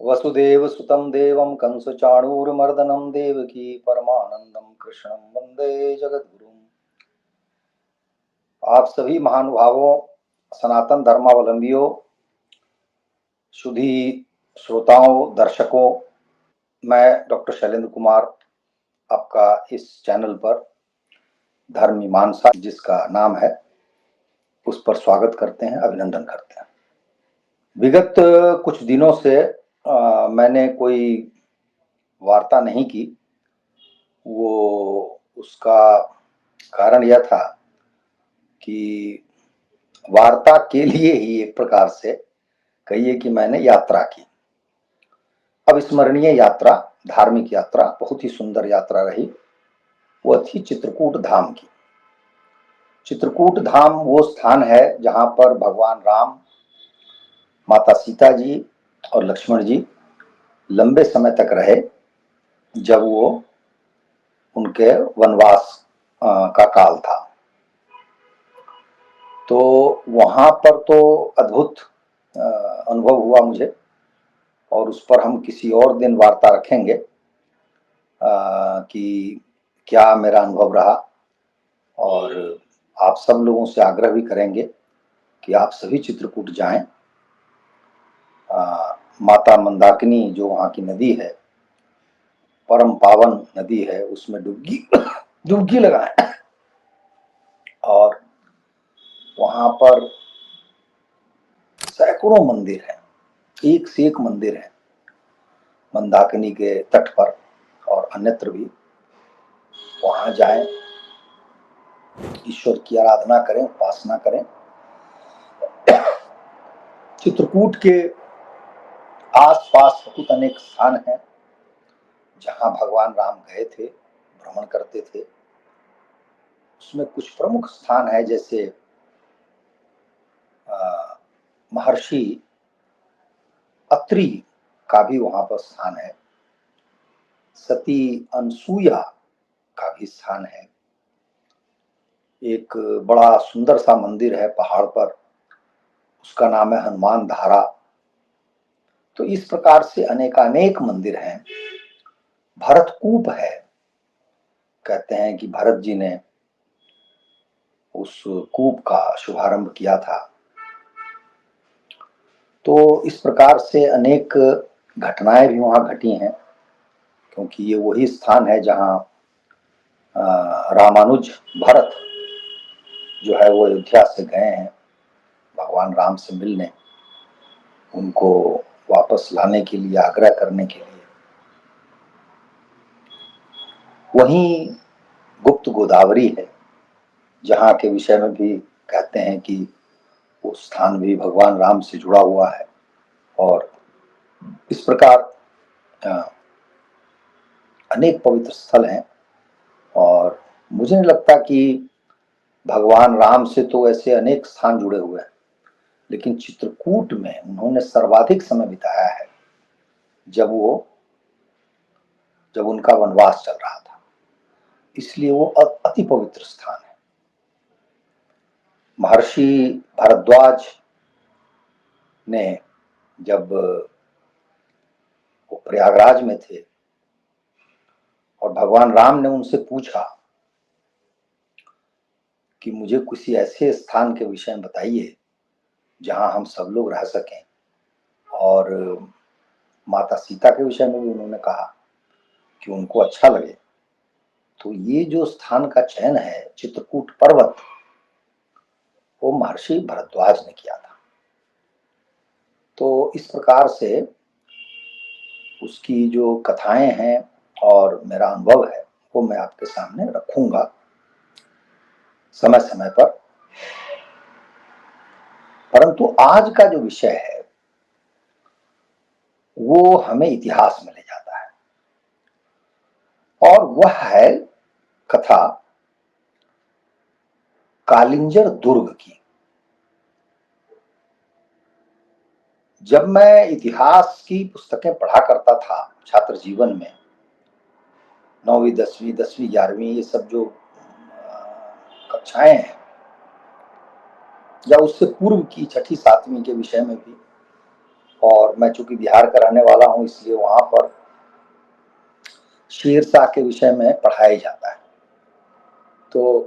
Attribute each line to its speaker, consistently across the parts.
Speaker 1: वसुदेव सुतं देवं कंसचाणूरमर्दनं देवकी परमानंदम कृष्णं वंदे जगद्गुरुम्। आप सभी महानुभावों, सनातन धर्मावलंबियों, सुधी श्रोताओं, दर्शकों, मैं डॉक्टर शैलेंद्र कुमार आपका इस चैनल पर धर्म मीमांसा जिसका नाम है उस पर स्वागत करते हैं, अभिनंदन करते हैं। विगत कुछ दिनों से मैंने कोई वार्ता नहीं की। वो उसका कारण यह था कि वार्ता के लिए ही एक प्रकार से कहिए कि मैंने यात्रा की। अविस्मरणीय यात्रा, धार्मिक यात्रा, बहुत ही सुंदर यात्रा रही। वो थी चित्रकूट धाम की। चित्रकूट धाम वो स्थान है जहां पर भगवान राम, माता सीता जी और लक्ष्मण जी लंबे समय तक रहे, जब वो उनके वनवास का काल था। तो वहां पर तो अद्भुत अनुभव हुआ मुझे, और उस पर हम किसी और दिन वार्ता रखेंगे कि क्या मेरा अनुभव रहा। और आप सब लोगों से आग्रह भी करेंगे कि आप सभी चित्रकूट जाएं। माता मंदाकिनी जो वहाँ की नदी है, परम पावन नदी है, उसमें डुबकी डुबकी लगाएं। और वहाँ पर सैकड़ों मंदिर हैं, एक से एक मंदिर है मंदाकिनी के तट पर और अन्यत्र भी। वहाँ जाएं, ईश्वर की आराधना करें, उपासना करें। चित्रकूट के आसपास बहुत अनेक स्थान हैं जहां भगवान राम गए थे, भ्रमण करते थे। उसमें कुछ प्रमुख स्थान है, जैसे महर्षि अत्रि का भी वहां पर स्थान है, सती अनसुईया का भी स्थान है। एक बड़ा सुंदर सा मंदिर है पहाड़ पर, उसका नाम है हनुमान धारा। तो इस प्रकार से अनेकानेक मंदिर हैं। भरतकूप है, कहते हैं कि भरत जी ने उस कूप का शुभारंभ किया था। तो इस प्रकार से अनेक घटनाएं भी वहां घटी हैं, क्योंकि ये वही स्थान है जहां रामानुज भरत जो है वो अयोध्या से गए हैं भगवान राम से मिलने, उनको वापस लाने के लिए, आग्रह करने के लिए। वहीं गुप्त गोदावरी है, जहाँ के विषय में भी कहते हैं कि वो स्थान भी भगवान राम से जुड़ा हुआ है। और इस प्रकार अनेक पवित्र स्थल हैं। और मुझे नहीं लगता कि भगवान राम से तो ऐसे अनेक स्थान जुड़े हुए हैं, लेकिन चित्रकूट में उन्होंने सर्वाधिक समय बिताया है, जब उनका वनवास चल रहा था। इसलिए वो अति पवित्र स्थान है। महर्षि भारद्वाज ने जब वो प्रयागराज में थे और भगवान राम ने उनसे पूछा कि मुझे किसी ऐसे स्थान के विषय में बताइए जहां हम सब लोग रह सकें, और माता सीता के विषय में भी उन्होंने कहा कि उनको अच्छा लगे, तो ये जो स्थान का चयन है चित्रकूट पर्वत, वो महर्षि भरद्वाज ने किया था। तो इस प्रकार से उसकी जो कथाएं हैं और मेरा अनुभव है वो मैं आपके सामने रखूंगा समय समय पर। परंतु आज का जो विषय है वो हमें इतिहास में ले जाता है, और वह है कथा कालिंजर दुर्ग की। जब मैं इतिहास की पुस्तकें पढ़ा करता था छात्र जीवन में, 9वीं 10वीं 10वीं 11वीं, ये सब जो कक्षाएं हैं, या उससे पूर्व की 6ठी 7वीं के विषय में भी, और मैं चूंकि बिहार का रहने वाला हूं, इसलिए वहां पर शेरशाह के विषय में पढ़ाया जाता है। तो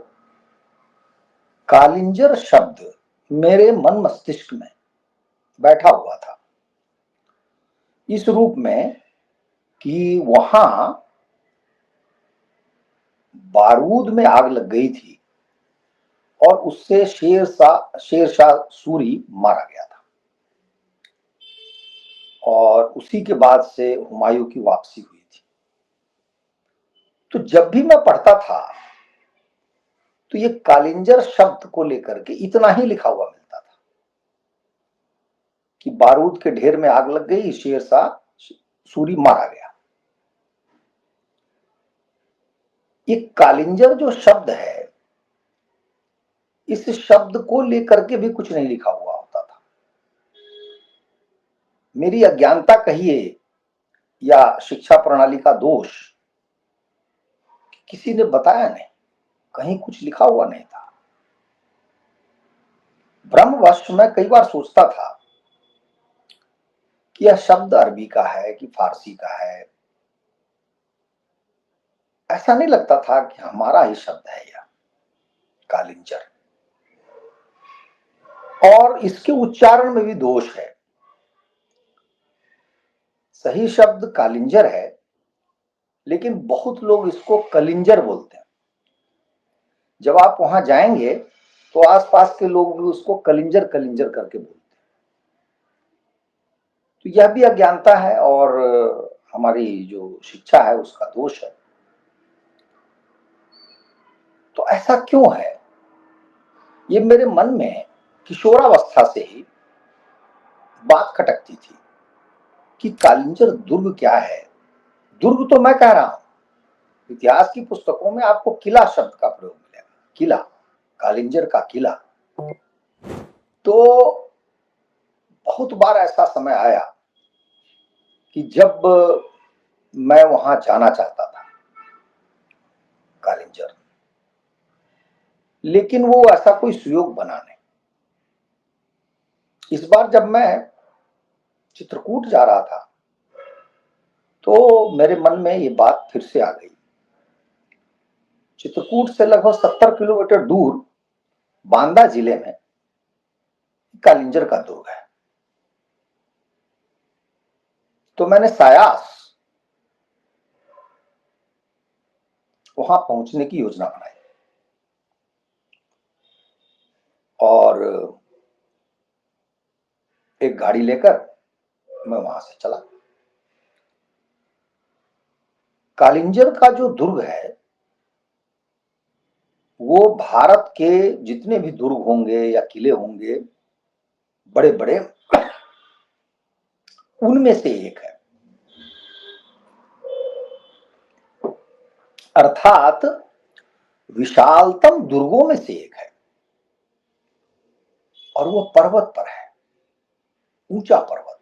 Speaker 1: कालिंजर शब्द मेरे मन मस्तिष्क में बैठा हुआ था इस रूप में कि वहां बारूद में आग लग गई थी और उससे शेरशाह सूरी मारा गया था, और उसी के बाद से हुमायूं की वापसी हुई थी। तो जब भी मैं पढ़ता था तो ये कालिंजर शब्द को लेकर के इतना ही लिखा हुआ मिलता था कि बारूद के ढेर में आग लग गई, शेरशाह सूरी मारा गया। ये कालिंजर जो शब्द है, इस शब्द को लेकर के भी कुछ नहीं लिखा हुआ होता था। मेरी अज्ञानता कहिए या शिक्षा प्रणाली का दोष, किसी ने बताया नहीं, कहीं कुछ लिखा हुआ नहीं था। भ्रमवश मैं कई बार सोचता था कि यह शब्द अरबी का है कि फारसी का है। ऐसा नहीं लगता था कि हमारा ही शब्द है यह कालिंजर, और इसके उच्चारण में भी दोष है। सही शब्द कालिंजर है, लेकिन बहुत लोग इसको कलिंजर बोलते हैं। जब आप वहां जाएंगे तो आसपास के लोग भी उसको कलिंजर कलिंजर करके बोलते हैं। तो यह भी अज्ञानता है और हमारी जो शिक्षा है उसका दोष है। तो ऐसा क्यों है? ये मेरे मन में किशोरावस्था से ही बात खटकती थी कि कालिंजर दुर्ग क्या है। दुर्ग तो मैं कह रहा हूं, इतिहास की पुस्तकों में आपको किला शब्द का प्रयोग मिलेगा, किला, कालिंजर का किला। तो बहुत बार ऐसा समय आया कि जब मैं वहां जाना चाहता था कालिंजर, लेकिन वो ऐसा कोई सुयोग बना नहीं। इस बार जब मैं चित्रकूट जा रहा था तो मेरे मन में ये बात फिर से आ गई। चित्रकूट से लगभग 70 किलोमीटर दूर बांदा जिले में कालिंजर का दुर्ग है। तो मैंने सायास वहां पहुंचने की योजना बनाई और एक गाड़ी लेकर मैं वहां से चला। कालिंजर का जो दुर्ग है वो भारत के जितने भी दुर्ग होंगे या किले होंगे बड़े बड़े, उनमें से एक है। अर्थात विशालतम दुर्गों में से एक है, और वो पर्वत पर है, ऊंचा पर्वत।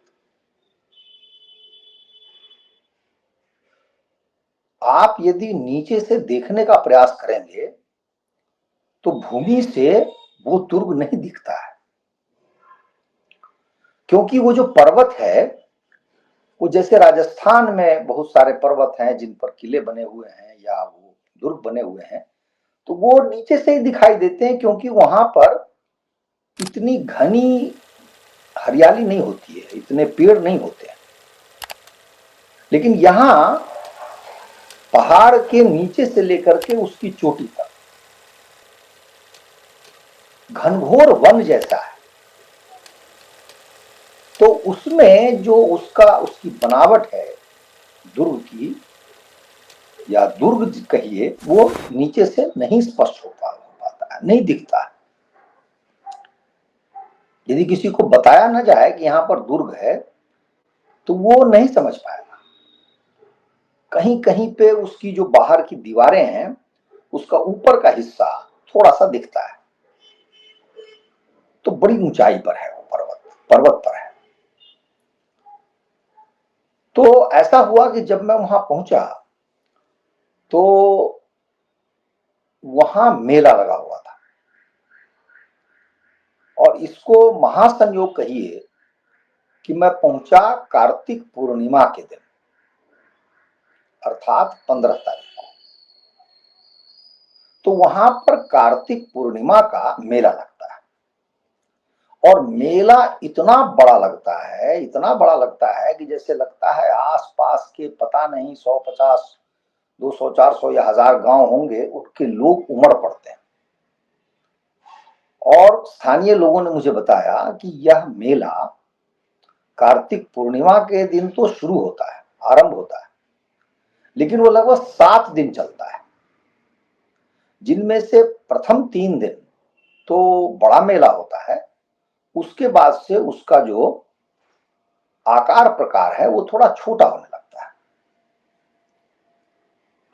Speaker 1: आप यदि नीचे से देखने का प्रयास करेंगे तो भूमि से वो दुर्ग नहीं दिखता है, क्योंकि वो जो पर्वत है वो जैसे राजस्थान में बहुत सारे पर्वत हैं जिन पर किले बने हुए हैं या वो दुर्ग बने हुए हैं, तो वो नीचे से ही दिखाई देते हैं, क्योंकि वहां पर इतनी घनी हरियाली नहीं होती है, इतने पेड़ नहीं होते हैं। लेकिन यहां पहाड़ के नीचे से लेकर के उसकी चोटी तक घनघोर वन जैसा है। तो उसमें जो उसकी बनावट है दुर्ग की, या दुर्ग कहिए, वो नीचे से नहीं स्पष्ट हो पाता है, नहीं दिखता है। यदि किसी को बताया ना जाए कि यहां पर दुर्ग है तो वो नहीं समझ पाएगा। कहीं कहीं पे उसकी जो बाहर की दीवारें हैं उसका ऊपर का हिस्सा थोड़ा सा दिखता है। तो बड़ी ऊंचाई पर है वो पर्वत, पर्वत पर है। तो ऐसा हुआ कि जब मैं वहां पहुंचा तो वहां मेला लगा हुआ था, और इसको महासंयोग कहिए कि मैं पहुंचा कार्तिक पूर्णिमा के दिन, अर्थात 15 तारीख को। तो वहां पर कार्तिक पूर्णिमा का मेला लगता है, और मेला इतना बड़ा लगता है, इतना बड़ा लगता है कि जैसे लगता है आसपास के पता नहीं 150, 200, 400 या 1000 गांव होंगे, उनके लोग उमड़ पड़ते हैं। और स्थानीय लोगों ने मुझे बताया कि यह मेला कार्तिक पूर्णिमा के दिन तो शुरू होता है, आरंभ होता है, लेकिन वो लगभग 7 दिन चलता है, जिनमें से प्रथम 3 दिन तो बड़ा मेला होता है, उसके बाद से उसका जो आकार प्रकार है वो थोड़ा छोटा होने लगता है।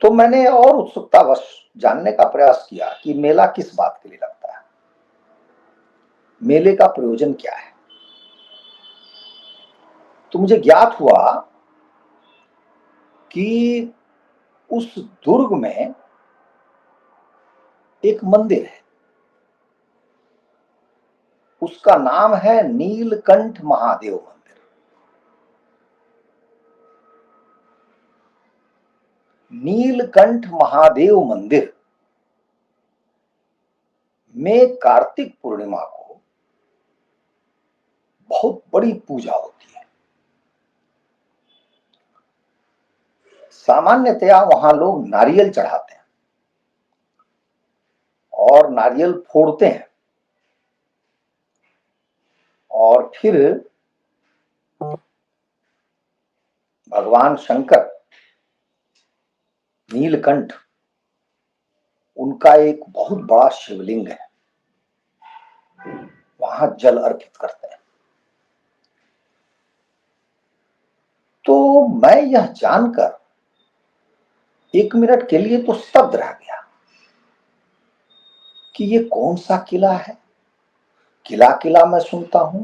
Speaker 1: तो मैंने और उत्सुकतावश जानने का प्रयास किया कि मेला किस बात के लिए लगता है, मेले का प्रयोजन क्या है। तो मुझे ज्ञात हुआ कि उस दुर्ग में एक मंदिर है, उसका नाम है नीलकंठ महादेव मंदिर। नीलकंठ महादेव मंदिर में कार्तिक पूर्णिमा को बहुत बड़ी पूजा होती है। सामान्यतया वहां लोग नारियल चढ़ाते हैं और नारियल फोड़ते हैं, और फिर भगवान शंकर, नीलकंठ, उनका एक बहुत बड़ा शिवलिंग है, वहां जल अर्पित करते हैं। तो मैं यह जानकर 1 मिनट के लिए तो स्तब्ध रह गया कि ये कौन सा किला है। किला किला मैं सुनता हूं,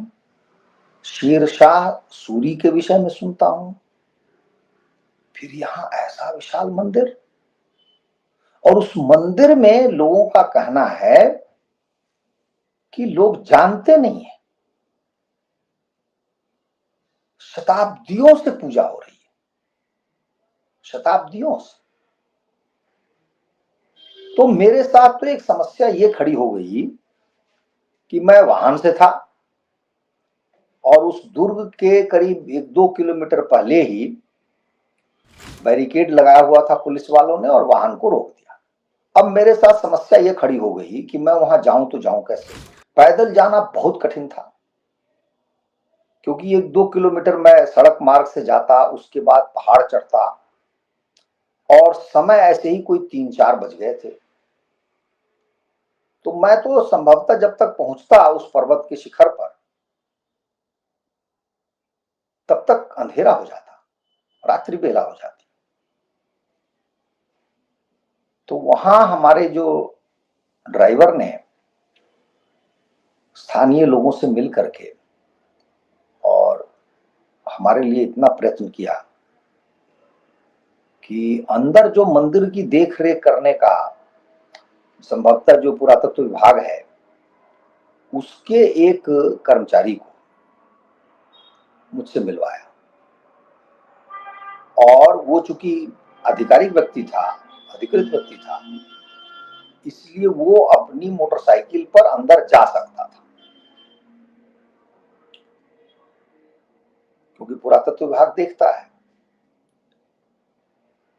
Speaker 1: शेरशाह सूरी के विषय में सुनता हूं, फिर यहां ऐसा विशाल मंदिर, और उस मंदिर में लोगों का कहना है कि लोग जानते नहीं है, शताब्दियों से पूजा हो रही है, शताब्दियों से। तो मेरे साथ तो एक समस्या ये खड़ी हो गई कि मैं वाहन से था, और उस दुर्ग के करीब 1-2 किलोमीटर पहले ही बैरिकेड लगाया हुआ था पुलिस वालों ने, और वाहन को रोक दिया। अब मेरे साथ समस्या ये खड़ी हो गई कि मैं वहां जाऊं तो जाऊं कैसे। पैदल जाना बहुत कठिन था, क्योंकि 1-2 किलोमीटर मैं सड़क मार्ग से जाता, उसके बाद पहाड़ चढ़ता, और समय ऐसे ही कोई 3-4 बज गए थे। तो मैं तो संभवतः जब तक पहुंचता उस पर्वत के शिखर पर, तब तक अंधेरा हो जाता, रात्रि बेला हो जाती। तो वहां हमारे जो ड्राइवर ने स्थानीय लोगों से मिल करके और हमारे लिए इतना प्रयत्न किया कि अंदर जो मंदिर की देख रेख करने का संभवतः जो पुरातत्व विभाग है, उसके एक कर्मचारी को मुझसे मिलवाया, और वो चूंकि आधिकारिक व्यक्ति था, अधिकृत व्यक्ति था, इसलिए वो अपनी मोटरसाइकिल पर अंदर जा सकता था, क्योंकि पुरातत्व विभाग देखता है।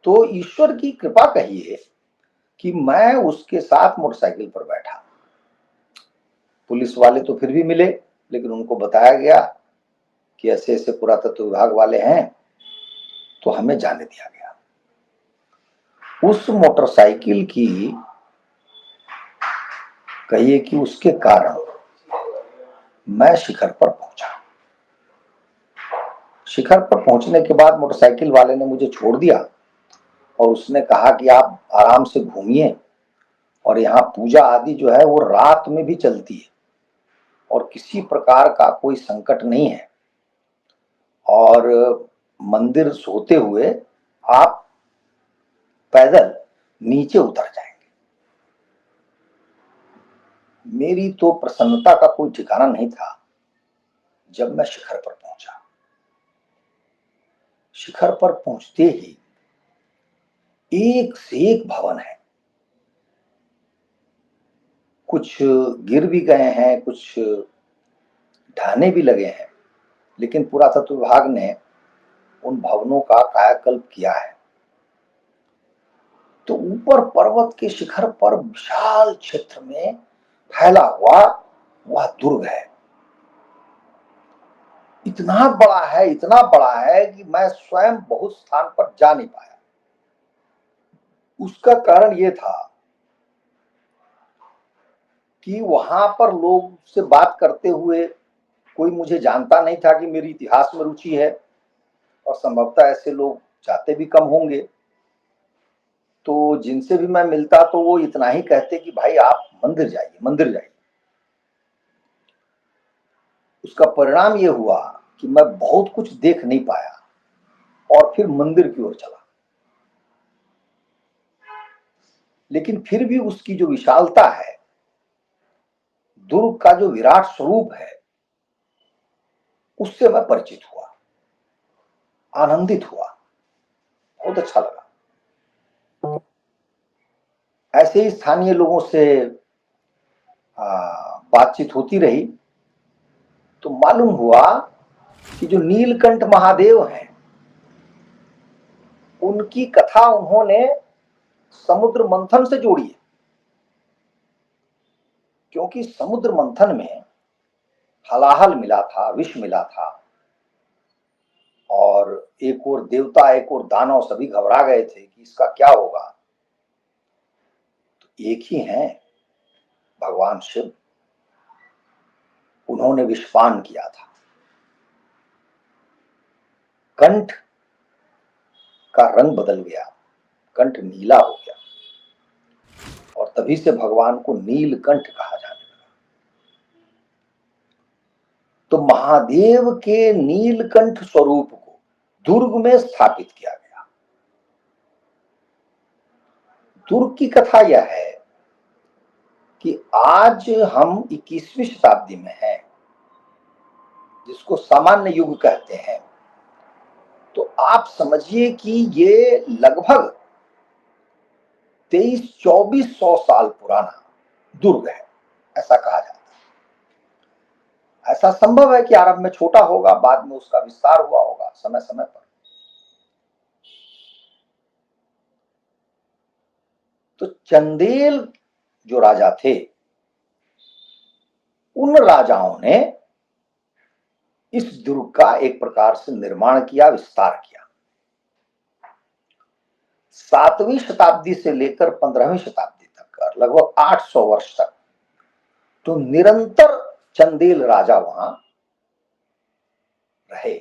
Speaker 1: तो ईश्वर की कृपा कहिए कि मैं उसके साथ मोटरसाइकिल पर बैठा। पुलिस वाले तो फिर भी मिले, लेकिन उनको बताया गया कि ऐसे ऐसे पुरातत्व विभाग वाले हैं, तो हमें जाने दिया गया। उस मोटरसाइकिल की कहिए कि उसके कारण मैं शिखर पर पहुंचा। शिखर पर पहुंचने के बाद मोटरसाइकिल वाले ने मुझे छोड़ दिया, और उसने कहा कि आप आराम से घूमिए, और यहाँ पूजा आदि जो है वो रात में भी चलती है, और किसी प्रकार का कोई संकट नहीं है, और मंदिर सोते हुए आप पैदल नीचे उतर जाएंगे। मेरी तो प्रसन्नता का कोई ठिकाना नहीं था जब मैं शिखर पर पहुंचा। शिखर पर पहुंचते ही एक से एक भवन है। कुछ गिर भी गए हैं, कुछ ढहने भी लगे हैं, लेकिन पुरातत्व विभाग ने उन भवनों का कायाकल्प किया है। तो ऊपर पर्वत के शिखर पर विशाल क्षेत्र में फैला हुआ वह दुर्ग है। इतना बड़ा है, इतना बड़ा है कि मैं स्वयं बहुत स्थान पर जा नहीं पाया। उसका कारण यह था कि वहां पर लोग से बात करते हुए कोई मुझे जानता नहीं था कि मेरी इतिहास में रुचि है, और संभवतः ऐसे लोग जाते भी कम होंगे। तो जिनसे भी मैं मिलता तो वो इतना ही कहते कि भाई आप मंदिर जाइए, मंदिर जाइए। उसका परिणाम ये हुआ कि मैं बहुत कुछ देख नहीं पाया और फिर मंदिर की ओर चला। लेकिन फिर भी उसकी जो विशालता है, दुर्ग का जो विराट स्वरूप है, उससे मैं परिचित हुआ, आनंदित हुआ, बहुत अच्छा लगा। ऐसे ही स्थानीय लोगों से बातचीत होती रही तो मालूम हुआ कि जो नीलकंठ महादेव हैं, उनकी कथा उन्होंने समुद्र मंथन से जोड़ी है। क्योंकि समुद्र मंथन में हलाहल मिला था, विष मिला था, और एक और देवता एक और दानव सभी घबरा गए थे कि इसका क्या होगा। तो एक ही हैं, भगवान शिव। उन्होंने विषपान किया था, कंठ का रंग बदल गया, कंठ नीला हो गया, और तभी से भगवान को नीलकंठ कहा जाने लगा। तो महादेव के नीलकंठ स्वरूप को दुर्ग में स्थापित किया गया। दुर्ग की कथा यह है कि आज हम 21वीं शताब्दी में हैं, जिसको सामान्य युग कहते हैं। तो आप समझिए कि ये लगभग 2300-2400 साल पुराना दुर्ग है, ऐसा कहा जाता है। ऐसा संभव है कि आरंभ में छोटा होगा, बाद में उसका विस्तार हुआ होगा समय समय पर। तो चंदेल जो राजा थे, उन राजाओं ने इस दुर्ग का एक प्रकार से निर्माण किया, विस्तार किया। 7वीं शताब्दी से लेकर 15वीं शताब्दी तक, लगभग 800 वर्ष तक, तो निरंतर चंदेल राजा वहां रहे,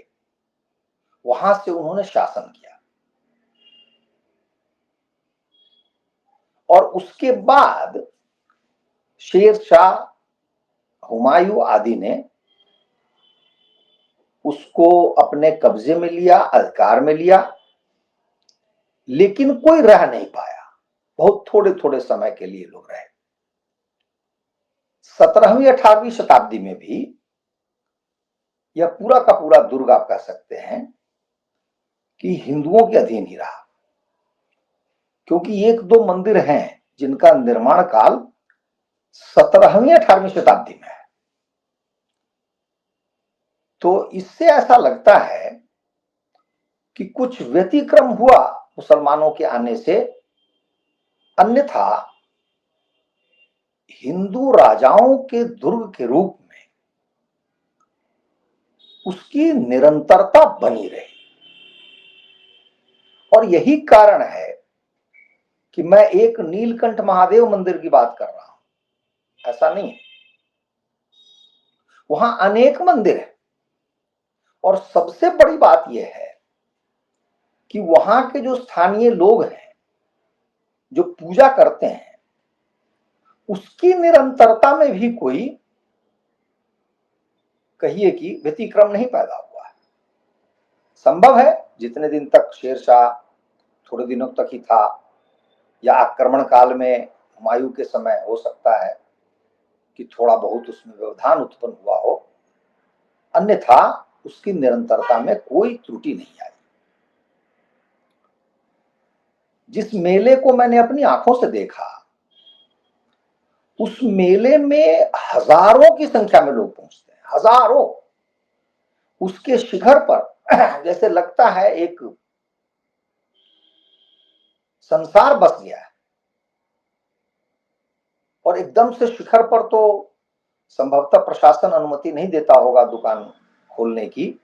Speaker 1: वहां से उन्होंने शासन किया। और उसके बाद शेरशाह, हुमायूं आदि ने उसको अपने कब्जे में लिया, अधिकार में लिया, लेकिन कोई रह नहीं पाया। बहुत थोड़े थोड़े समय के लिए लोग रहे। 17वीं-18वीं शताब्दी में भी यह पूरा का पूरा दुर्ग आप कह सकते हैं कि हिंदुओं के अधीन ही रहा। क्योंकि एक दो मंदिर हैं जिनका निर्माण काल 17वीं-18वीं शताब्दी में है। तो इससे ऐसा लगता है कि कुछ व्यतिक्रम हुआ मुसलमानों के आने से, अन्यथा हिंदू राजाओं के दुर्ग के रूप में उसकी निरंतरता बनी रही। और यही कारण है कि मैं एक नीलकंठ महादेव मंदिर की बात कर रहा हूं, ऐसा नहीं है। वहां अनेक मंदिर है, और सबसे बड़ी बात यह है कि वहां के जो स्थानीय लोग हैं, जो पूजा करते हैं, उसकी निरंतरता में भी कोई, कहिए कि व्यतिक्रम नहीं पैदा हुआ है। संभव है जितने दिन तक शेरशाह थोड़े दिनों तक ही था, या आक्रमण काल में हुमायूं के समय हो सकता है कि थोड़ा बहुत उसमें व्यवधान उत्पन्न हुआ हो, अन्यथा उसकी निरंतरता में कोई त्रुटि नहीं आई। जिस मेले को मैंने अपनी आंखों से देखा, उस मेले में हजारों की संख्या में लोग पहुंचते हैं, हजारों। उसके शिखर पर जैसे लगता है एक संसार बस गया है। और एकदम से शिखर पर तो संभवतः प्रशासन अनुमति नहीं देता होगा दुकान खोलने की,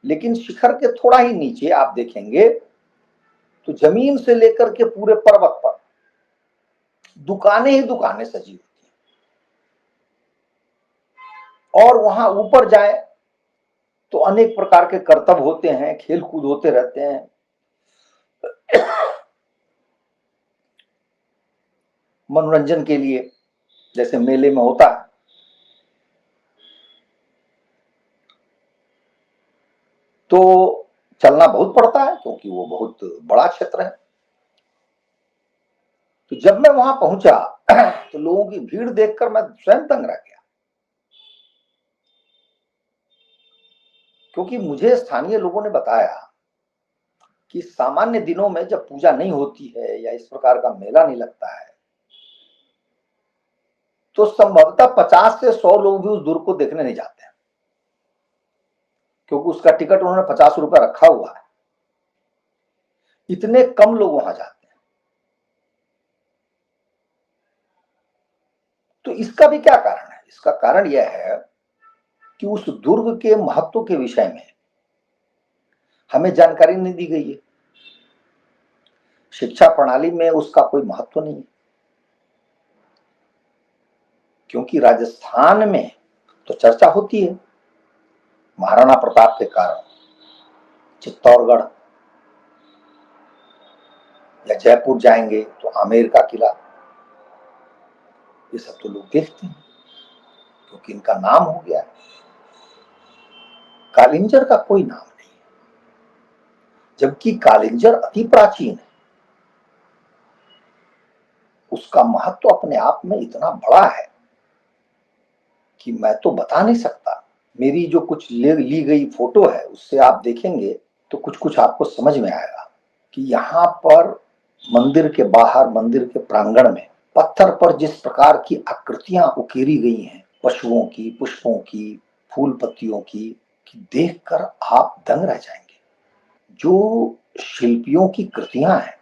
Speaker 1: लेकिन शिखर के थोड़ा ही नीचे आप देखेंगे तो जमीन से लेकर के पूरे पर्वत पर दुकानें ही दुकानें सजी होती हैं। और वहां ऊपर जाए तो अनेक प्रकार के करतब होते हैं, खेल कूद होते रहते हैं। मनोरंजन के लिए जैसे मेले में होता है। तो चलना बहुत पड़ता है क्योंकि वो बहुत बड़ा क्षेत्र है। तो जब मैं वहां पहुंचा तो लोगों की भीड़ देखकर मैं स्वयं दंग रह गया, क्योंकि मुझे स्थानीय लोगों ने बताया कि सामान्य दिनों में जब पूजा नहीं होती है या इस प्रकार का मेला नहीं लगता है, तो संभवतः 50 से 100 लोग भी उस दुर्ग को देखने नहीं जाते हैं, क्योंकि उसका टिकट उन्होंने 50 रुपए रखा हुआ है। इतने कम लोग वहां जाते हैं। तो इसका भी क्या कारण है? इसका कारण यह है कि उस दुर्ग के महत्व के विषय में हमें जानकारी नहीं दी गई है। शिक्षा प्रणाली में उसका कोई महत्व नहीं है, क्योंकि राजस्थान में तो चर्चा होती है महाराणा प्रताप के कारण। चित्तौड़गढ़ या जयपुर जाएंगे तो आमेर का किला, ये सब तो लोग देखते हैं क्योंकि इनका नाम हो गया है। कालिंजर का कोई नाम नहीं, जबकि कालिंजर अति प्राचीन है। उसका महत्व अपने आप में इतना बड़ा है कि मैं तो बता नहीं सकता। मेरी जो कुछ ली गई फोटो है उससे आप देखेंगे तो कुछ कुछ आपको समझ में आएगा कि यहाँ पर मंदिर के बाहर, मंदिर के प्रांगण में पत्थर पर जिस प्रकार की आकृतियां उकेरी गई हैं, पशुओं की, पुष्पों की, फूल पत्तियों की, कि देखकर आप दंग रह जाएंगे। जो शिल्पियों की कृतियां हैं,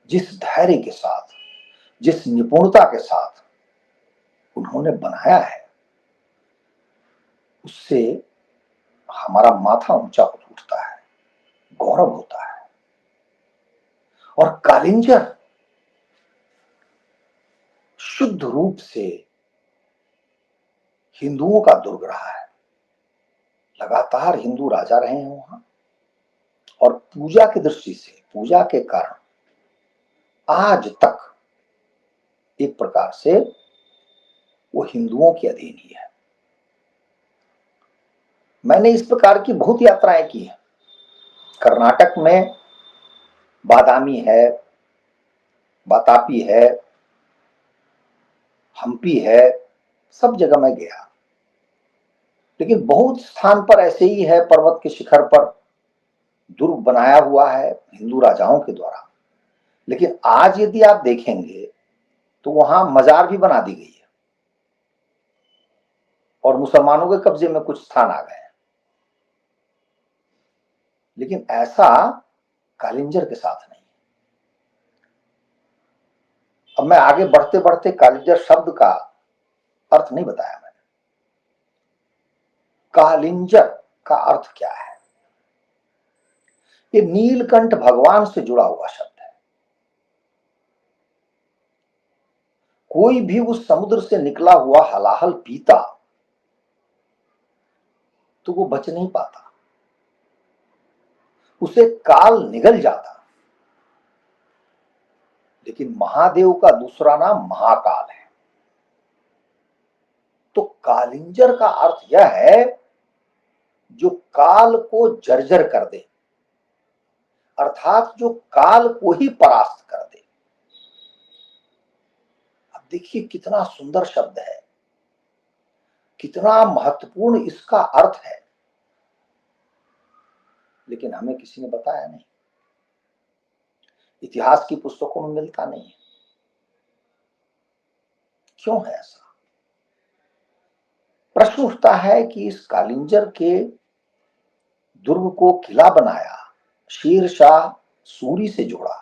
Speaker 1: जिस धैर्य के साथ, जिस निपुणता के साथ उन्होंने बनाया है, उससे हमारा माथा ऊंचा उठता है, गौरव होता है। और कालिंजर शुद्ध रूप से हिंदुओं का दुर्ग रहा है। लगातार हिंदू राजा रहे हैं वहां, और पूजा की दृष्टि से, पूजा के कारण आज तक एक प्रकार से वो हिंदुओं के अधीन ही है। मैंने इस प्रकार की बहुत यात्राएं की हैं। कर्नाटक में बादामी है, बातापी है, हम्पी है, सब जगह मैं गया। लेकिन बहुत स्थान पर ऐसे ही है, पर्वत के शिखर पर दुर्ग बनाया हुआ है हिंदू राजाओं के द्वारा। लेकिन आज यदि आप देखेंगे तो वहां मजार भी बना दी गई है और मुसलमानों के कब्जे में कुछ स्थान आ गए हैं। लेकिन ऐसा कालिंजर के साथ नहीं। अब मैं आगे बढ़ते बढ़ते कालिंजर शब्द का अर्थ नहीं बताया मैंने। कालिंजर का अर्थ क्या है? ये नीलकंठ भगवान से जुड़ा हुआ शब्द है। कोई भी उस समुद्र से निकला हुआ हलाहल पीता तो वो बच नहीं पाता, उसे काल निगल जाता। लेकिन महादेव का दूसरा नाम महाकाल है। तो कालिंजर का अर्थ यह है जो काल को जर्जर कर दे, अर्थात जो काल को ही परास्त कर दे। अब देखिए कितना सुंदर शब्द है, कितना महत्वपूर्ण इसका अर्थ है, लेकिन हमें किसी ने बताया नहीं। इतिहास की पुस्तकों में मिलता नहीं है। क्यों है ऐसा? प्रश्न उठता है कि इस कालिंजर के दुर्ग को किला बनाया, शेर शाह सूरी से जोड़ा,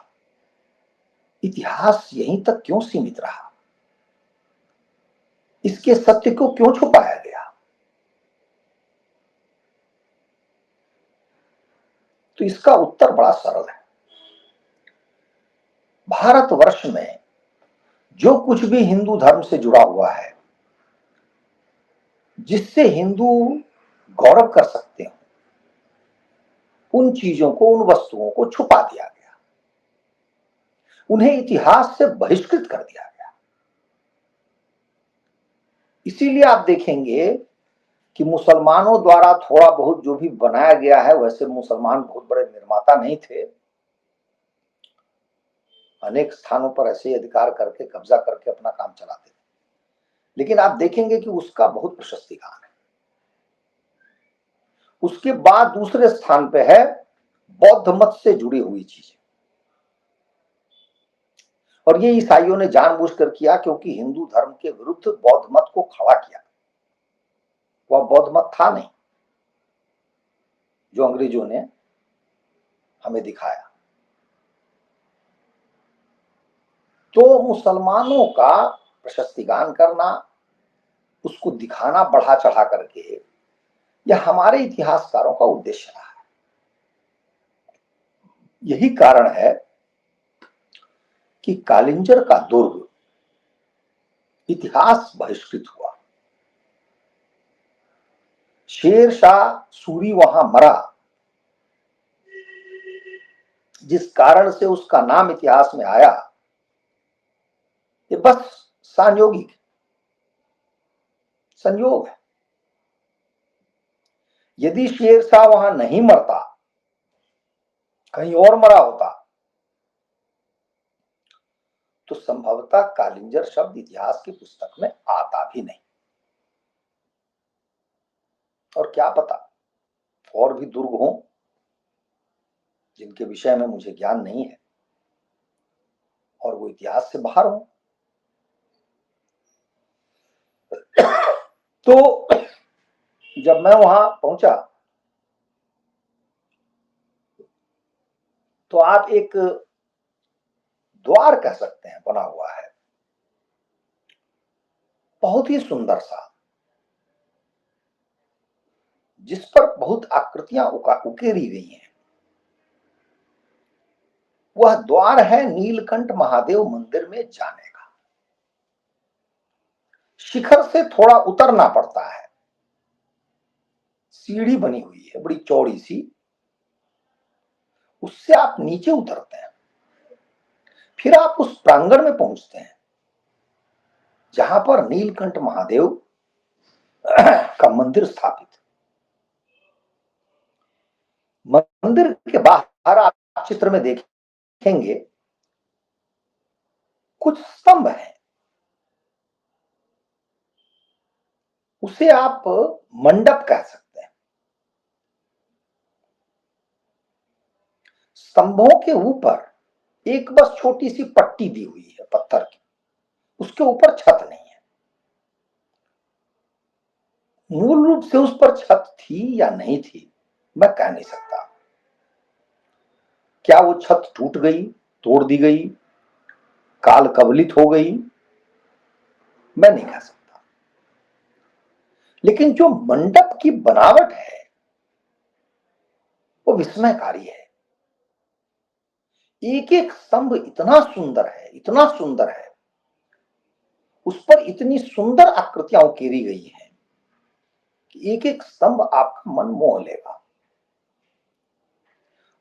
Speaker 1: इतिहास यहीं तक क्यों सीमित रहा? इसके सत्य को क्यों छुपाया गया? तो इसका उत्तर बड़ा सरल है। भारतवर्ष में जो कुछ भी हिंदू धर्म से जुड़ा हुआ है, जिससे हिंदू गौरव कर सकते हैं, उन चीजों को, उन वस्तुओं को छुपा दिया गया, उन्हें इतिहास से बहिष्कृत कर दिया गया। इसीलिए आप देखेंगे कि मुसलमानों द्वारा थोड़ा बहुत जो भी बनाया गया है, वैसे मुसलमान बहुत बड़े निर्माता नहीं थे, अनेक स्थानों पर ऐसे ही अधिकार करके, कब्जा करके अपना काम चलाते थे, लेकिन आप देखेंगे कि उसका बहुत प्रशस्तिगान है। उसके बाद दूसरे स्थान पे है बौद्ध मत से जुड़ी हुई चीजें, और ये ईसाइयों ने जानबूझकर किया, क्योंकि हिंदू धर्म के विरुद्ध बौद्ध मत को खड़ा किया। वह बौद्ध मत था नहीं जो अंग्रेजों ने हमें दिखाया। तो मुसलमानों का प्रशस्तिगान करना, उसको दिखाना बढ़ा चढ़ा करके, यह हमारे इतिहासकारों का उद्देश्य रहा है। यही कारण है कि कालिंजर का दुर्ग इतिहास बहिष्कृत हुआ। शेर शाह सूरी वहां मरा, जिस कारण से उसका नाम इतिहास में आया, ये बस संयोगिक संयोग है। यदि शेर शाह वहां नहीं मरता, कहीं और मरा होता, तो संभवतः कालिंजर शब्द इतिहास की पुस्तक में आता भी नहीं। और क्या पता और भी दुर्ग हों जिनके विषय में मुझे ज्ञान नहीं है और वो इतिहास से बाहर हों। तो जब मैं वहां पहुंचा, तो आप एक द्वार कह सकते हैं बना हुआ है, बहुत ही सुंदर सा, जिस पर बहुत आकृतियां उकेरी गई हैं। वह द्वार है नीलकंठ महादेव मंदिर में जाने का। शिखर से थोड़ा उतरना पड़ता है, सीढ़ी बनी हुई है बड़ी चौड़ी सी, उससे आप नीचे उतरते हैं, फिर आप उस प्रांगण में पहुंचते हैं जहां पर नीलकंठ महादेव का मंदिर स्थापित। मंदिर के बाहर आप चित्र में देखेंगे कुछ स्तंभ हैं, उसे आप मंडप कह सकते हैं। स्तंभों के ऊपर एक बस छोटी सी पट्टी दी हुई है पत्थर की, उसके ऊपर छत नहीं है। मूल रूप से उस पर छत थी या नहीं थी, मैं कह नहीं सकता। क्या वो छत टूट गई, तोड़ दी गई, काल कवलित हो गई, मैं नहीं कह सकता। लेकिन जो मंडप की बनावट है वो विस्मयकारी है। एक एक स्तंभ इतना सुंदर है, इतना सुंदर है, उस पर इतनी सुंदर आकृतियां उकेरी गई हैं कि एक एक स्तंभ आपका मन मोह लेगा।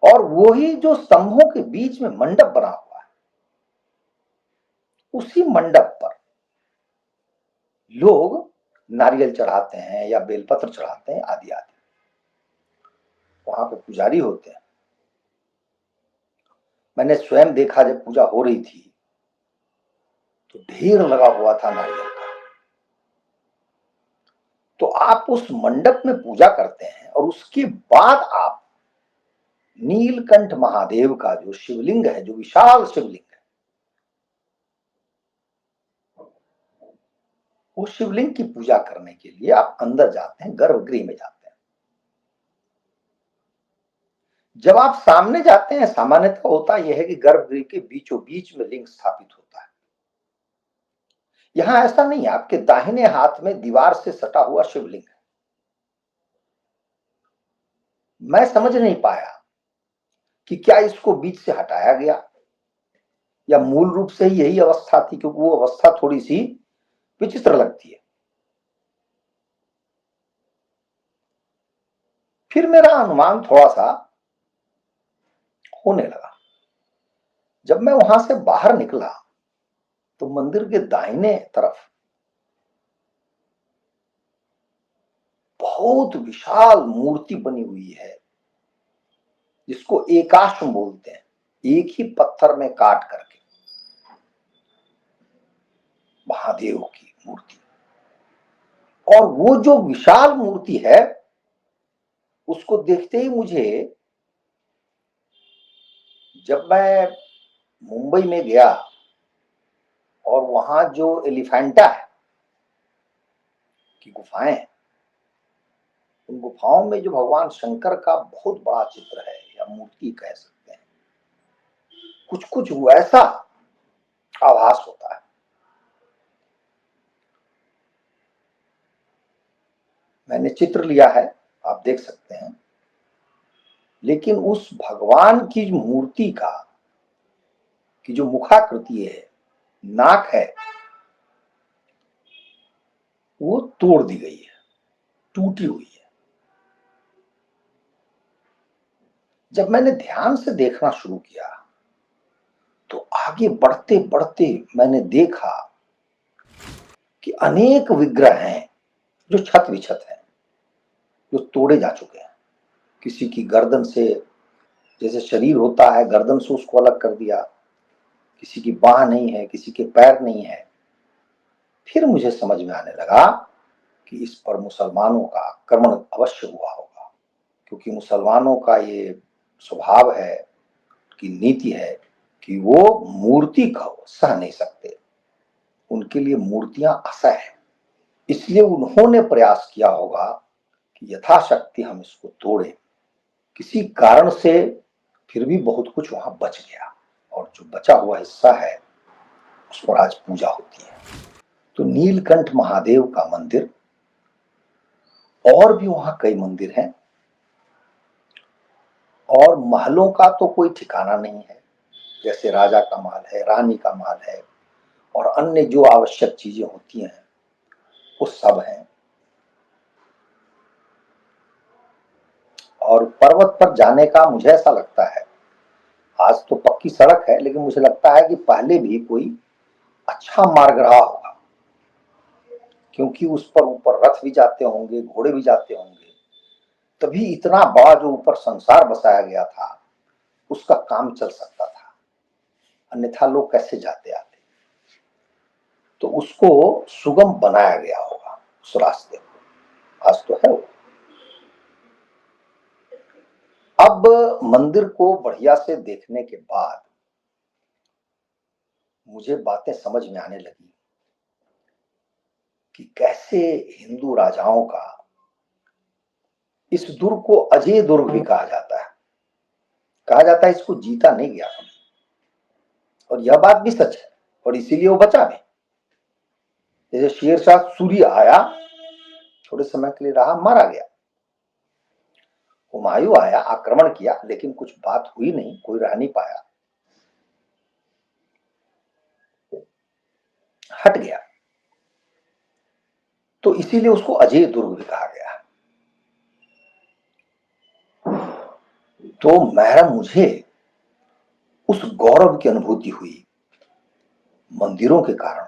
Speaker 1: और वही जो स्तंभों के बीच में मंडप बना हुआ है, उसी मंडप पर लोग नारियल चढ़ाते हैं या बेलपत्र चढ़ाते हैं, आदि आदि। वहां पे पुजारी होते हैं। मैंने स्वयं देखा, जब पूजा हो रही थी तो ढेर लगा हुआ था नारियल का। तो आप उस मंडप में पूजा करते हैं और उसके बाद आप नीलकंठ महादेव का जो शिवलिंग है, जो विशाल शिवलिंग है, उस शिवलिंग की पूजा करने के लिए आप अंदर जाते हैं, गर्भगृह में जाते हैं। जब आप सामने जाते हैं, सामान्यतः होता यह है कि गर्भगृह के बीचों बीच में लिंग स्थापित होता है। यहां ऐसा नहीं है, आपके दाहिने हाथ में दीवार से सटा हुआ शिवलिंग है। मैं समझ नहीं पाया कि क्या इसको बीच से हटाया गया या मूल रूप से ही यही अवस्था थी, क्योंकि वो अवस्था थोड़ी सी विचित्र लगती है। फिर मेरा अनुमान थोड़ा सा होने लगा। जब मैं वहां से बाहर निकला तो मंदिर के दाहिने तरफ बहुत विशाल मूर्ति बनी हुई है, जिसको एकाश्म बोलते हैं, एक ही पत्थर में काट करके महादेव की मूर्ति। और वो जो विशाल मूर्ति है, उसको देखते ही मुझे, जब मैं मुंबई में गया और वहां जो एलिफेंटा है की गुफाएं हैं, उन गुफाओं में जो भगवान शंकर का बहुत बड़ा चित्र है या मूर्ति कह सकते हैं, कुछ कुछ वैसा आभास होता है। मैंने चित्र लिया है, आप देख सकते हैं, लेकिन उस भगवान की मूर्ति का की जो मुखाकृति है, नाक है, वो तोड़ दी गई है, टूटी हुई है। जब मैंने ध्यान से देखना शुरू किया तो आगे बढ़ते बढ़ते मैंने देखा कि अनेक विग्रह हैं जो छत विछत हैं, जो तोड़े जा चुके हैं। किसी की गर्दन से, जैसे शरीर होता है, गर्दन से उसको अलग कर दिया, किसी की बाह नहीं है, किसी के पैर नहीं है। फिर मुझे समझ में आने लगा कि इस पर मुसलमानों का आक्रमण अवश्य हुआ होगा, क्योंकि मुसलमानों का ये स्वभाव है, की नीति है कि वो मूर्ति को सह नहीं सकते, उनके लिए मूर्तियां असह्य है। इसलिए उन्होंने प्रयास किया होगा कि यथाशक्ति हम इसको तोड़ें। किसी कारण से फिर भी बहुत कुछ वहां बच गया, और जो बचा हुआ हिस्सा है उस पर आज पूजा होती है। तो नीलकंठ महादेव का मंदिर, और भी वहां कई मंदिर हैं, और महलों का तो कोई ठिकाना नहीं है। जैसे राजा का महल है, रानी का महल है, और अन्य जो आवश्यक चीजें होती हैं वो सब हैं। और पर्वत पर जाने का मुझे ऐसा लगता है, आज तो पक्की सड़क है, लेकिन मुझे लगता है कि पहले भी कोई अच्छा मार्ग रहा होगा, क्योंकि उस पर ऊपर रथ भी जाते होंगे, घोड़े भी जाते होंगे, तभी इतना बड़ा जो ऊपर संसार बसाया गया था उसका काम चल सकता था। अन्यथा लोग कैसे जाते आते? तो उसको सुगम बनाया गया होगा, उस रास्ते को। आज तो है वो। अब मंदिर को बढ़िया से देखने के बाद मुझे बातें समझ में आने लगी कि कैसे हिंदू राजाओं का इस दुर्ग को अजय दुर्ग भी कहा जाता है। कहा जाता है इसको जीता नहीं गया कभी, और यह बात भी सच है, और इसीलिए वो बचा भी। जैसे शेरशाह सूरी आया, थोड़े समय के लिए रहा, मारा गया। हुमायूं आया, आक्रमण किया, लेकिन कुछ बात हुई नहीं, कोई रह नहीं पाया, हट गया। तो इसीलिए उसको अजय दुर्ग भी कहा गया। तो मुझे उस गौरव की अनुभूति हुई, मंदिरों के कारण,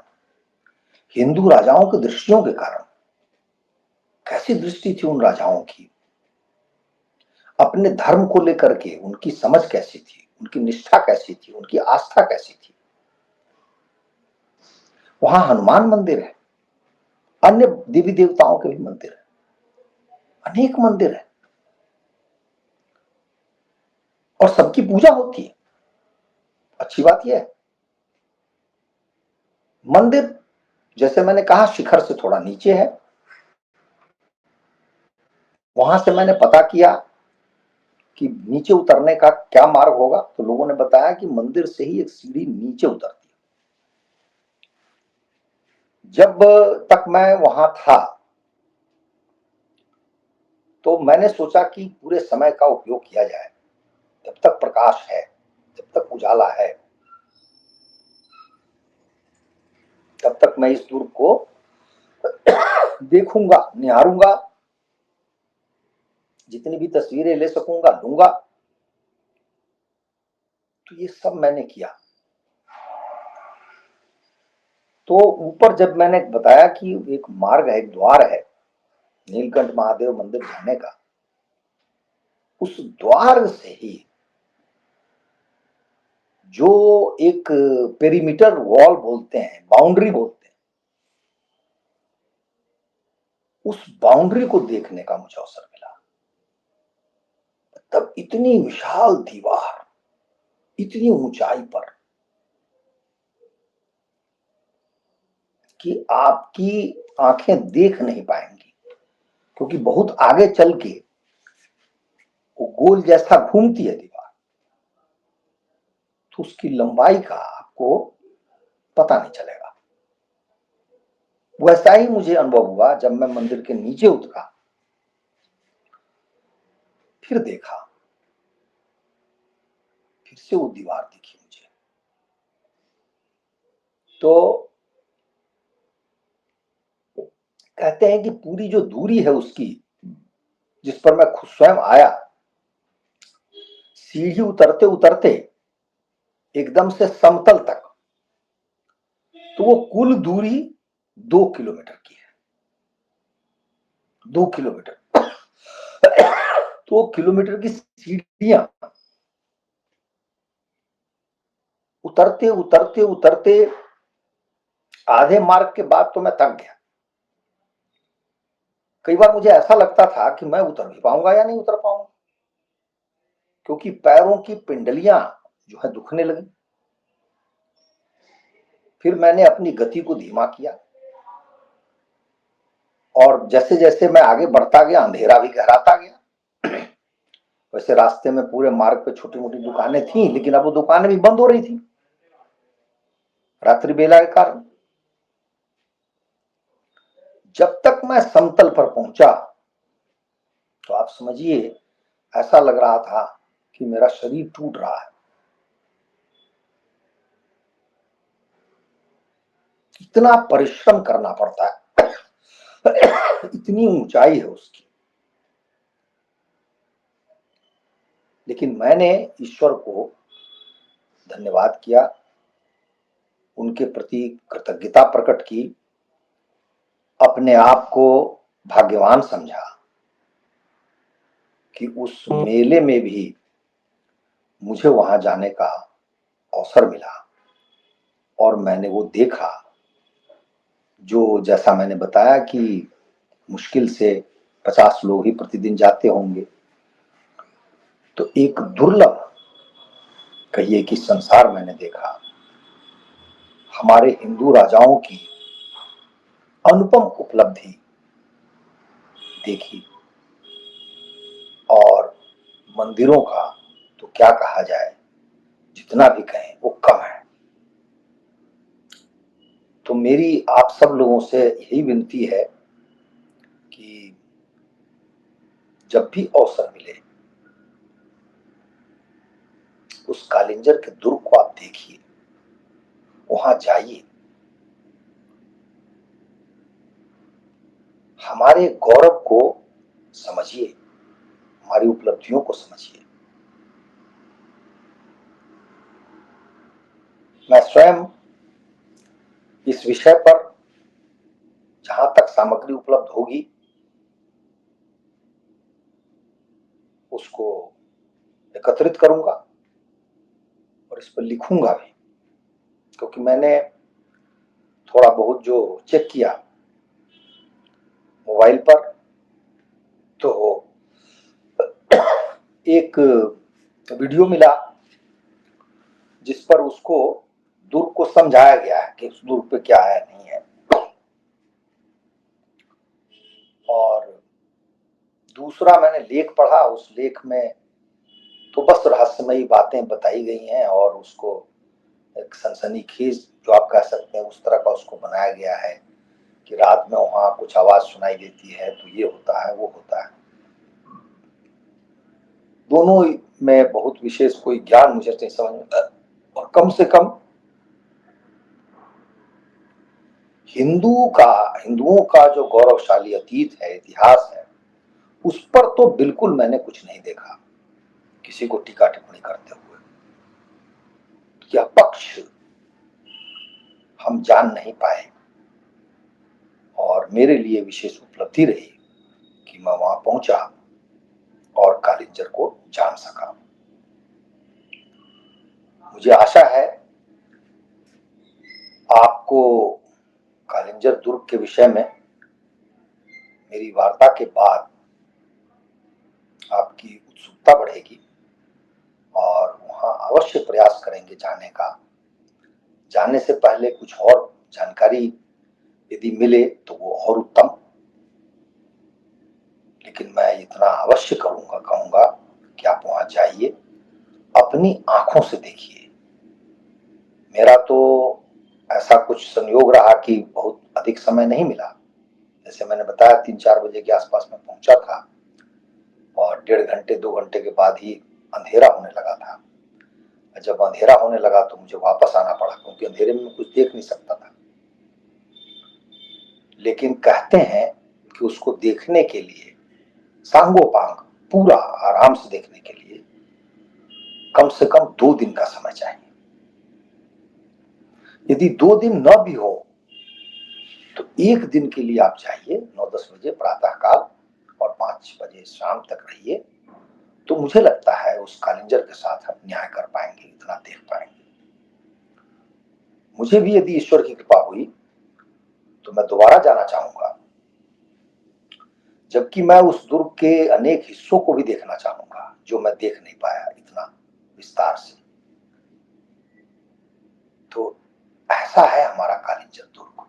Speaker 1: हिंदू राजाओं की दृष्टियों के कारण। कैसी दृष्टि थी उन राजाओं की, अपने धर्म को लेकर के उनकी समझ कैसी थी, उनकी निष्ठा कैसी थी, उनकी आस्था कैसी थी। वहां हनुमान मंदिर है, अन्य देवी देवताओं के भी मंदिर है, अनेक मंदिर है। और सबकी पूजा होती है। अच्छी बात यह है, मंदिर जैसे मैंने कहा शिखर से थोड़ा नीचे है। वहां से मैंने पता किया कि नीचे उतरने का क्या मार्ग होगा, तो लोगों ने बताया कि मंदिर से ही एक सीढ़ी नीचे उतरती है। जब तक मैं वहां था तो मैंने सोचा कि पूरे समय का उपयोग किया जाए, जब तक प्रकाश है, जब तक उजाला है, तब तक मैं इस दुर्ग को देखूंगा, निहारूंगा, जितनी भी तस्वीरें ले सकूंगा लूंगा। तो ये सब मैंने किया। तो ऊपर जब मैंने बताया कि एक मार्ग है, एक द्वार है नीलकंठ महादेव मंदिर जाने का, उस द्वार से ही जो एक पेरीमीटर वॉल बोलते हैं, बाउंड्री बोलते हैं, उस बाउंड्री को देखने का मुझे अवसर मिला। तब इतनी विशाल दीवार, इतनी ऊंचाई पर कि आपकी आंखें देख नहीं पाएंगी, क्योंकि बहुत आगे चल के वो गोल जैसा घूमती है दीवार, तो उसकी लंबाई का आपको पता नहीं चलेगा। वैसा ही मुझे अनुभव हुआ जब मैं मंदिर के नीचे उतरा, फिर देखा, फिर से वो दीवार दिखी मुझे। तो कहते हैं कि पूरी जो दूरी है उसकी, जिस पर मैं खुद स्वयं आया, सीढ़ी उतरते उतरते एकदम से समतल तक, तो वो कुल दूरी 2 किलोमीटर की है। 2 किलोमीटर 2 किलोमीटर की सीढ़ियां उतरते उतरते उतरते आधे मार्ग के बाद तो मैं थक गया। कई बार मुझे ऐसा लगता था कि मैं उतर भी पाऊंगा या नहीं उतर पाऊंगा, क्योंकि पैरों की पिंडलियां जो है दुखने लगी। फिर मैंने अपनी गति को धीमा किया, और जैसे जैसे मैं आगे बढ़ता गया अंधेरा भी गहराता गया। वैसे रास्ते में पूरे मार्ग पे छोटी मोटी दुकानें थी, लेकिन अब वो दुकानें भी बंद हो रही थी रात्रि बेला के कारण। जब तक मैं समतल पर पहुंचा तो आप समझिए, ऐसा लग रहा था कि मेरा शरीर टूट रहा है। इतना परिश्रम करना पड़ता है, इतनी ऊंचाई है उसकी। लेकिन मैंने ईश्वर को धन्यवाद किया, उनके प्रति कृतज्ञता प्रकट की, अपने आप को भाग्यवान समझा कि उस मेले में भी मुझे वहां जाने का अवसर मिला, और मैंने वो देखा जो, जैसा मैंने बताया कि मुश्किल से 50 लोग ही प्रतिदिन जाते होंगे। तो एक दुर्लभ कहिए कि संसार मैंने देखा, हमारे हिंदू राजाओं की अनुपम उपलब्धि देखी, और मंदिरों का तो क्या कहा जाए, जितना भी कहें वो कम है। तो मेरी आप सब लोगों से यही विनती है कि जब भी अवसर मिले उस कालिंजर के दुर्ग को आप देखिए, वहां जाइए, हमारे गौरव को समझिए, हमारी उपलब्धियों को समझिए। मैं स्वयं इस विषय पर जहां तक सामग्री उपलब्ध होगी उसको एकत्रित करूंगा और इस पर लिखूंगा भी, क्योंकि मैंने थोड़ा बहुत जो चेक किया मोबाइल पर, तो एक तो वीडियो मिला जिस पर उसको दुर्ग को समझाया गया है कि उस दुर्ग पे क्या है नहीं है। और दूसरा मैंने लेख पढ़ा, उस लेख में तो बस रहस्यमयी बातें बताई गई हैं और उसको एक सनसनीखेज जो आप कह सकते हैं उस तरह का उसको बनाया गया है कि रात में वहां कुछ आवाज सुनाई देती है तो ये होता है वो होता है। दोनों में बहुत विशेष कोई ज्ञान मुझे नहीं समझ में, और कम से कम हिंदुओं का जो गौरवशाली अतीत है, इतिहास है, उस पर तो बिल्कुल मैंने कुछ नहीं देखा किसी को टीका टिप्पणी करते हुए। यह पक्ष हम जान नहीं पाए और मेरे लिए विशेष उपलब्धि रही कि मैं वहां पहुंचा और कालिंजर को जान सका। मुझे आशा है आपको कालिंजर दुर्ग के विषय में मेरी वार्ता के बाद आपकी उत्सुकता बढ़ेगी और वहां अवश्य प्रयास करेंगे जाने का। जाने से पहले कुछ और जानकारी यदि मिले तो वो और उत्तम, लेकिन मैं इतना अवश्य कहूंगा कि आप वहां जाइए, अपनी आंखों से देखिए। मेरा तो ऐसा कुछ संयोग रहा कि बहुत अधिक समय नहीं मिला, जैसे मैंने बताया 3-4 बजे के आसपास में पहुंचा था और 1.5 घंटे 2 घंटे के बाद ही अंधेरा होने लगा था। जब अंधेरा होने लगा तो मुझे वापस आना पड़ा क्योंकि अंधेरे में कुछ देख नहीं सकता था। लेकिन कहते हैं कि उसको देखने के लिए सांगोपांग पूरा आराम से देखने के लिए कम से कम 2 दिन का समय चाहिए। यदि 2 दिन न भी हो तो 1 दिन के लिए आप जाइए, 9-10 बजे प्रातः काल और 5 बजे शाम तक रहिए, तो मुझे लगता है उस कालिंजर के साथ हम न्याय कर पाएंगे, इतना देख पाएंगे। मुझे भी यदि ईश्वर की कृपा हुई तो मैं दोबारा जाना चाहूंगा, जबकि मैं उस दुर्ग के अनेक हिस्सों को भी देखना चाहूंगा जो मैं देख नहीं पाया इतना विस्तार से। तो ऐसा है हमारा कालिंजर दुर्ग,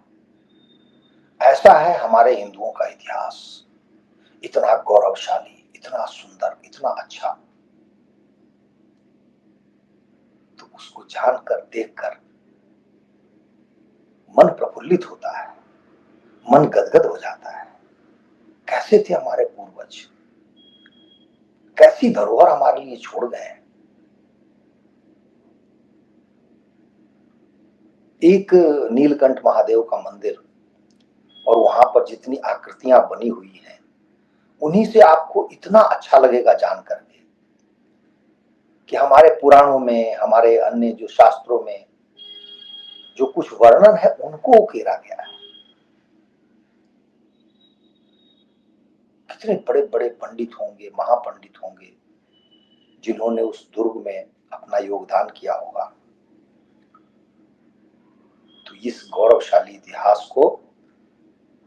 Speaker 1: ऐसा है हमारे हिंदुओं का इतिहास, इतना गौरवशाली, इतना सुंदर, इतना अच्छा। तो उसको जानकर देखकर मन प्रफुल्लित होता है, मन गदगद हो जाता है। कैसे थे हमारे पूर्वज, कैसी धरोहर हमारे लिए छोड़ गए हैं। एक नीलकंठ महादेव का मंदिर और वहां पर जितनी आकृतियां बनी हुई हैं, उन्हीं से आपको इतना अच्छा लगेगा जान करके कि हमारे पुराणों में, हमारे अन्य जो शास्त्रों में जो कुछ वर्णन है उनको उकेरा गया है। कितने बड़े बड़े पंडित होंगे, महापंडित होंगे जिन्होंने उस दुर्ग में अपना योगदान किया होगा। तो इस गौरवशाली इतिहास को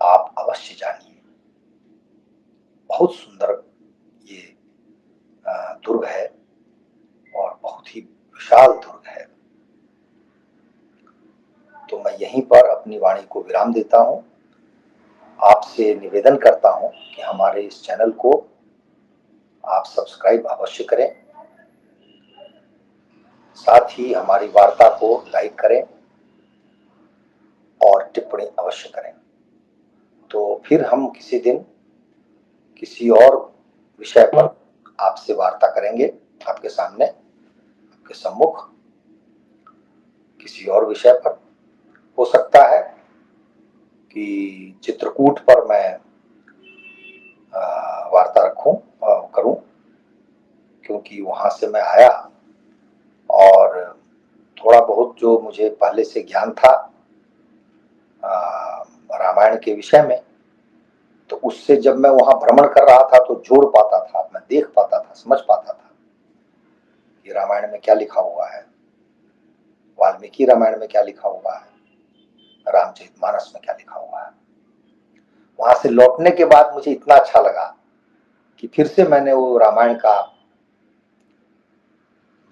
Speaker 1: आप अवश्य जानिए। बहुत सुंदर ये दुर्ग है और बहुत ही विशाल दुर्ग है। तो मैं यहीं पर अपनी वाणी को विराम देता हूं। आपसे निवेदन करता हूं कि हमारे इस चैनल को आप सब्सक्राइब अवश्य करें, साथ ही हमारी वार्ता को लाइक करें और टिप्पणी अवश्य करें। तो फिर हम किसी दिन किसी और विषय पर आपसे वार्ता करेंगे, आपके सामने, आपके सम्मुख किसी और विषय पर। हो सकता है कि चित्रकूट पर मैं वार्ता करूं, क्योंकि वहां से मैं आया और थोड़ा बहुत जो मुझे पहले से ज्ञान था रामायण के विषय में, तो उससे जब मैं वहां भ्रमण कर रहा था तो जोड़ पाता था, मैं देख पाता था, समझ पाता था कि रामायण में क्या लिखा हुआ है, वाल्मीकि रामायण में क्या लिखा हुआ है, रामचरितमानस में क्या लिखा हुआ है। वहां से लौटने के बाद मुझे इतना अच्छा लगा कि फिर से मैंने वो रामायण का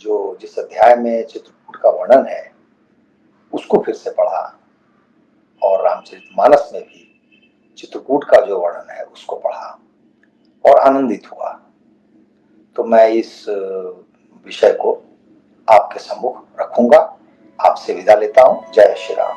Speaker 1: जो जिस अध्याय में चित्रकूट का वर्णन है उसको फिर से पढ़ा और रामचरितमानस में भी चित्रकूट का जो वर्णन है उसको पढ़ा और आनंदित हुआ। तो मैं इस विषय को आपके सम्मुख रखूंगा। आपसे विदा लेता हूं। जय श्री राम।